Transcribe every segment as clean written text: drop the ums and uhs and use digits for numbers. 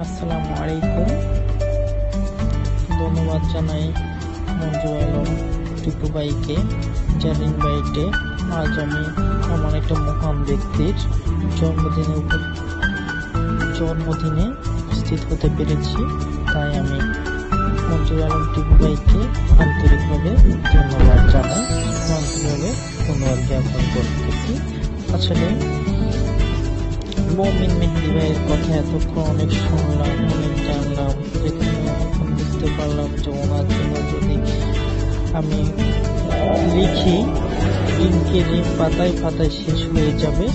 আসসালামু আলাইকুম। ধন্যবাদ জানাই মঞ্জু আলম টিপু ভাইকে, জারিন ভাইকে। আজ আমি এমন একটা মহান ব্যক্তির জন্মদিনে উপস্থিত হতে পেরেছি, তাই আমি মঞ্জু আলম টিপু ভাইকে আন্তরিকভাবে ধন্যবাদ জানাই, আন্তরিকভাবে ধন্যবাদ জ্ঞাপন করতেছি। আসলে মমিন মেহেদি ভাইয়ের কথা এতক্ষণ অনেক শুনলাম, অনেক জানলাম, যেখানে এখন বুঝতে পারলাম যে ওনার জন্য যদি আমি লিখি ইনকের পাতায় পাতায় শেষ হয়ে যাবে,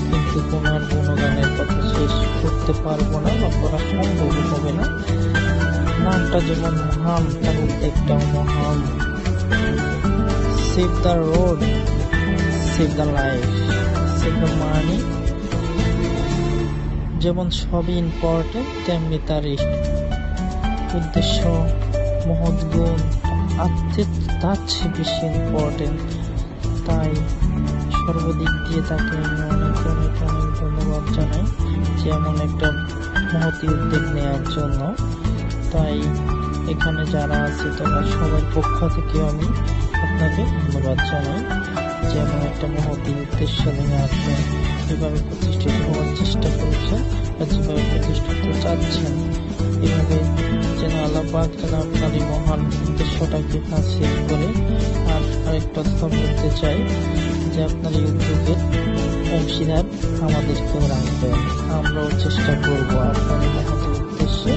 কিন্তু ওনার গুণগানের কথা শেষ করতে পারবো না বা করা সম্ভব হবে না। নামটা যেমন মহান, তার উদ্যোগটাও মহান। Save the road, save the life, save the money, যেমন সবই ইম্পর্টেন্ট, তেমনি তার উদ্দেশ্য, মহৎ গুণ তার চেয়ে বেশি ইম্পর্টেন্ট। তাই সর্বদিক দিয়ে তাকে আমি অনেক অনেক অনেক ধন্যবাদ জানাই যে এমন একটা মহৎ উদ্যোগ নেওয়ার জন্য। তাই এখানে যারা আছে তারা সবার পক্ষ থেকে আমি আপনাকে ধন্যবাদ জানাই যে এমন একটা মহৎ উদ্দেশ্য নিয়ে আপনি যেভাবে প্রতিষ্ঠিত হওয়ার চেষ্টা করছেন বা যেভাবে প্রতিষ্ঠিত চাচ্ছেন, এভাবে যেন আল্লাহ পাক যেন আপনার এই মহান উদ্দেশ্যটাকে হাসিল করে। আর আরেকটা কথা বলতে চাই যে আপনার এই উদ্যোগের অংশীদার আমাদেরকেও রাখবেন, আমরাও চেষ্টা করবো আপনার এই মহৎ উদ্দেশ্যে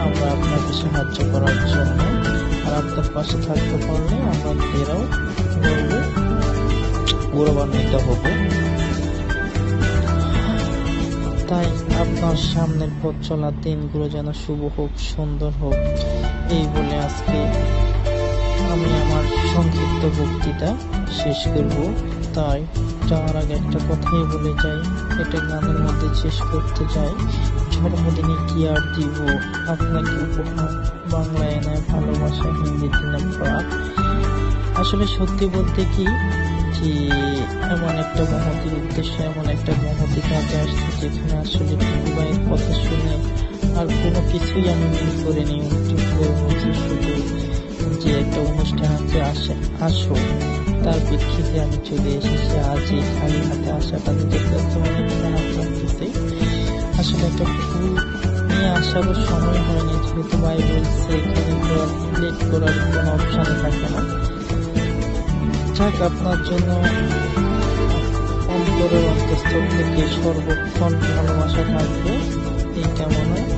আমরা আপনাকে সাহায্য করার জন্য। আর আপনার পাশে থাকতে পারলে আমরা নিজেরাও গৌরবান্বিত হব। তাই আপনার সামনের পথ চলার দিনগুলো যেন শুভ হোক, সুন্দর হোক, এই বলে আজকে আমি আমার সংক্ষিপ্ত বক্তৃতা শেষ করব। তাই যাওয়ার আগে একটা কথাই বলে যাই, এটা গানের মধ্যে শেষ করতে চাই। জন্মদিনে কি আর দিব আপনাকে উপহার, বাংলায় নয় ভালোবাসা, হিন্দিতে না প্রাণ। আসলে সত্যি বলতে কি যে এমন একটা মহতির উদ্দেশ্য, এমন একটা মহতি কাজে আসছে যেখানে আসলে টিপু ভাইয়ের কথা শুনে আর কোনো কিছুই আমি মনে করিনি। শুধু যে একটা অনুষ্ঠান আছে আসো, তার প্রেক্ষিতে আমি চলে এসেছি। আজ এই খালি হাতে আসাটা নিজের কাছে অনেক খারাপ লাগতেছে। আসলে একটা ফুল নিয়ে আসারও সময় হয়নি, যেহেতু ভাই বলছে এখানে লেট করার কোনো অপশানে থাকে না। যাক, আপনার জন্য অন্তরের অন্তঃস্থল থেকে সর্বক্ষণ ভালোবাসা থাকবে, এই কামনায়